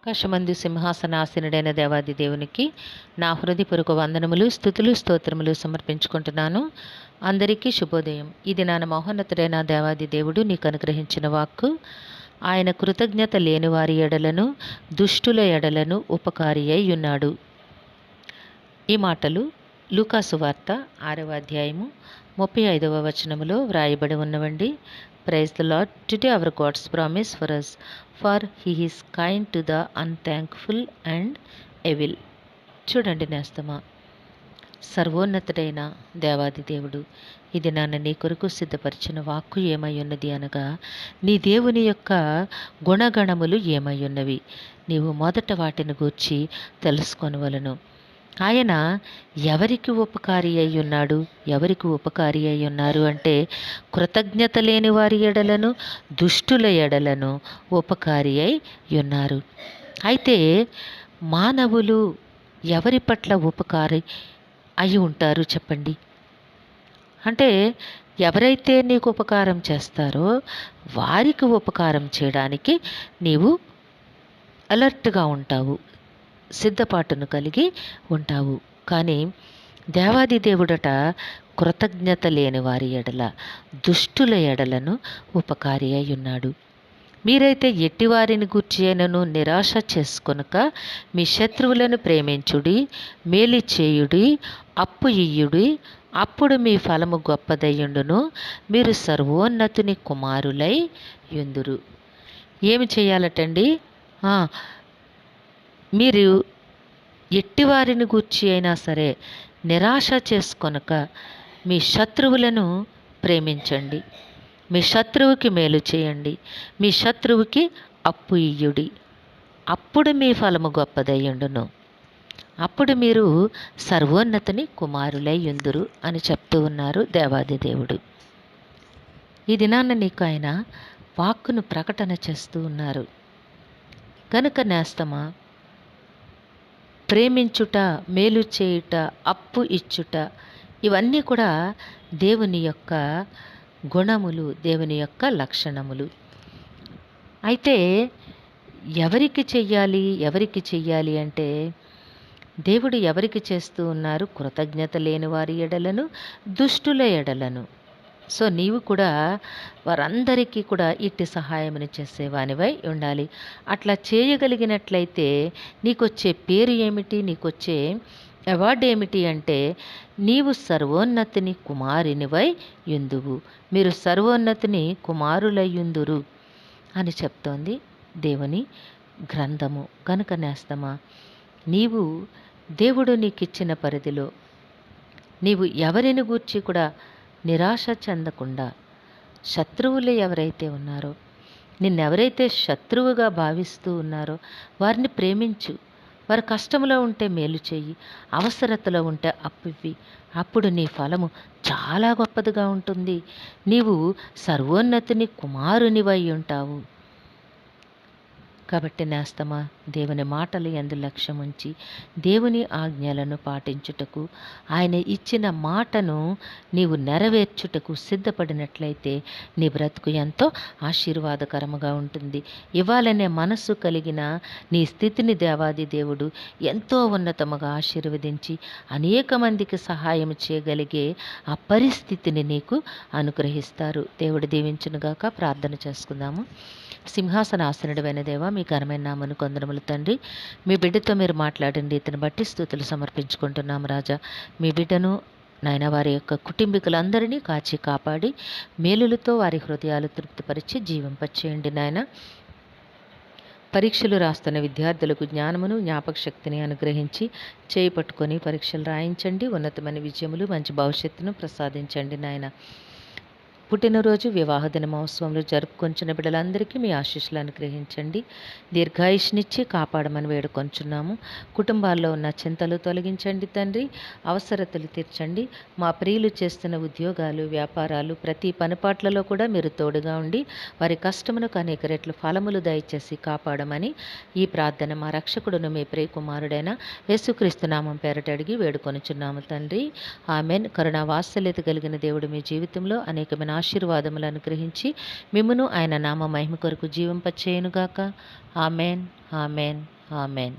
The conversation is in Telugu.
ఆకాశమందు సింహాసనాసీనుడైన దేవాది దేవునికి నా హృదయపూర్వక వందనములు, స్తుతులు, స్తోత్రములు సమర్పించుకుంటున్నాను. అందరికీ శుభోదయం. ఇది నా మహోన్నతుడైన దేవాది దేవుడు నీకు అనుగ్రహించిన వాక్కు. ఆయన కృతజ్ఞత లేని వారి ఎడలను, దుష్టుల ఎడలను ఉపకారి అయి ఉన్నాడు. ఈ మాటలు లూకాసు వార్త 6వ అధ్యాయము 35వ వచనములో వ్రాయబడి ఉన్నవండి. Praise the Lord. Today our God's promise for us, for he is kind to the unthankful and evil. చూడండి నేస్తమా, సర్వోన్నతుడైన దేవాది దేవుడు ఇది నన్ను నీ కొరకు సిద్ధపరిచిన వాక్కు ఏమై ఉన్నది అనగా, నీ దేవుని యొక్క గుణగణములు ఏమై ఉన్నవి నీవు మొదట వాటిని గూర్చి తెలుసుకొనవలను. ఆయన ఎవరికి ఉపకారి అయి ఉన్నాడు, ఎవరికి ఉపకారి అయి ఉన్నారు అంటే, కృతజ్ఞత లేని వారి ఎడలను, దుష్టుల ఎడలను ఉపకారి అయి ఉన్నారు. అయితే మానవులు ఎవరి పట్ల ఉపకారి అయి ఉంటారు చెప్పండి? అంటే ఎవరైతే నీకు ఉపకారం చేస్తారో వారికి ఉపకారం చేయడానికి నీవు అలర్ట్గా ఉంటావు, సిద్ధపాటును కలిగి ఉంటావు. కానీ దేవాది దేవుడట కృతజ్ఞత లేని వారి ఎడల, దుష్టుల ఎడలను ఉపకారి అయి ఉన్నాడు. మీరైతే ఎట్టివారిని గూర్చి అయినను నిరాశ చేసుకొనక మీ శత్రువులను ప్రేమించుడి, మేలు చేయుడి, అప్పు ఇయ్యుడి, అప్పుడు మీ ఫలము గొప్పదయ్యుండును, మీరు సర్వోన్నతుని కుమారులై యుందురు. ఏమి చేయాలటండి? మీరు ఎట్టివారిని గూర్చి అయినా సరే నిరాశ చేసుకొనక మీ శత్రువులను ప్రేమించండి, మీ శత్రువుకి మేలు చేయండి, మీ శత్రువుకి అప్పు ఇయ్యుడి, అప్పుడు మీ ఫలము గొప్పదయ్యుండును, అప్పుడు మీరు సర్వోన్నతుని కుమారులై యుందురు అని చెప్తూ ఉన్నారు దేవాది దేవుడు. ఈ దినాన్న నీకు ఆయన వాక్కును ప్రకటన చేస్తూ ఉన్నారు. కనుక నేస్తమా, ప్రేమించుట, మేలు చేయుట, అప్పు ఇచ్చుట, ఇవన్నీ కూడా దేవుని యొక్క గుణములు, దేవుని యొక్క లక్షణములు. అయితే ఎవరికి చెయ్యాలి అంటే, దేవుడు ఎవరికి చేస్తూ ఉన్నారు? కృతజ్ఞత లేని వారి ఎడలను, దుష్టుల ఎడలను. సో నీవు కూడా వారందరికీ కూడా ఇట్టి సహాయముని చేసేవానివై ఉండాలి. అట్లా చేయగలిగినట్లయితే నీకొచ్చే పేరు ఏమిటి, నీకొచ్చే అవార్డు ఏమిటి అంటే, నీవు సర్వోన్నతిని కుమారునివై యుందువు, మీరు సర్వోన్నతిని కుమారులై యుందురు అని చెప్తోంది దేవుని గ్రంథము. కనుక నేస్తమా, నీవు దేవుడు నీకిచ్చిన పరిధిలో నీవు ఎవరిని గూర్చి కూడా నిరాశ చెందకుండా, శత్రువులు ఎవరైతే ఉన్నారో, నిన్నెవరైతే శత్రువుగా భావిస్తూ ఉన్నారో వారిని ప్రేమించు, వారి కష్టంలో ఉంటే మేలు చెయ్యి, అవసరతలో ఉంటే అప్పివ్వి, అప్పుడు నీ ఫలము చాలా గొప్పదిగా ఉంటుంది. నీవు సర్వోన్నతిని కుమారునివై ఉంటావు. కాబట్టి నేస్తమా, దేవుని మాటలు యందు లక్ష్యం ఉంచి దేవుని ఆజ్ఞలను పాటించుటకు, ఆయన ఇచ్చిన మాటను నీవు నెరవేర్చుటకు సిద్ధపడినట్లయితే నీ బ్రతుకు ఎంతో ఆశీర్వాదకరముగా ఉంటుంది. ఇవ్వాలనే మనస్సు కలిగిన నీ స్థితిని దేవాది దేవుడు ఎంతో ఉన్నతముగా ఆశీర్వదించి అనేక మందికి సహాయం చేయగలిగే ఆ పరిస్థితిని నీకు అనుగ్రహిస్తారు. దేవుడు దీవించునుగాక. ప్రార్థన చేసుకుందాము. సింహాసనాసనుడైన దేవా, మీ ఘనమైన నామమును కొందరములు తండ్రి. మీ బిడ్డతో మీరు మాట్లాడండి, ఇతను బట్టి స్తుతులు సమర్పించుకుంటున్నాము రాజా. మీ బిడ్డను నాయన, వారి యొక్క కుటుంబీకులందరినీ కాచి కాపాడి మేలులతో వారి హృదయాలు తృప్తిపరిచి జీవింపచేయండి నాయన. పరీక్షలు రాస్తున్న విద్యార్థులకు జ్ఞానమును, జ్ఞాపక శక్తిని అనుగ్రహించి చేయి పట్టుకొని పరీక్షలు రాయించండి. ఉన్నతమైన విజయములు, మంచి భవిష్యత్తును ప్రసాదించండి నాయన. పుట్టినరోజు, వివాహ దిన మహోత్సవంలో జరుపుకొంచిన బిడ్డలందరికీ మీ ఆశీస్సులు అనుగ్రహించండి. దీర్ఘాయుష్నిచ్చి కాపాడమని వేడుకొంచున్నాము. కుటుంబాల్లో ఉన్న చింతలు తొలగించండి తండ్రి, అవసరతలు తీర్చండి. మా ప్రియులు చేస్తున్న ఉద్యోగాలు, వ్యాపారాలు, ప్రతి పనిపాట్లలో కూడా మీరు తోడుగా ఉండి వారి కష్టమునకు అనేక రెట్లు ఫలములు దయచేసి కాపాడమని ఈ ప్రార్థన మా రక్షకుడును మీ ప్రియ కుమారుడైన యేసుక్రీస్తు నామం పేరట అడిగి వేడుకొనుచున్నాము తండ్రి. ఆమెన్. కరుణా వాత్సల్యత కలిగిన దేవుడు మీ జీవితంలో అనేకమైన ఆశీర్వాదములు అనుగ్రహించి మిమ్మును ఆయన నామ మహిమ కొరకు జీవింపచేయునుగాక. Amen, amen, amen.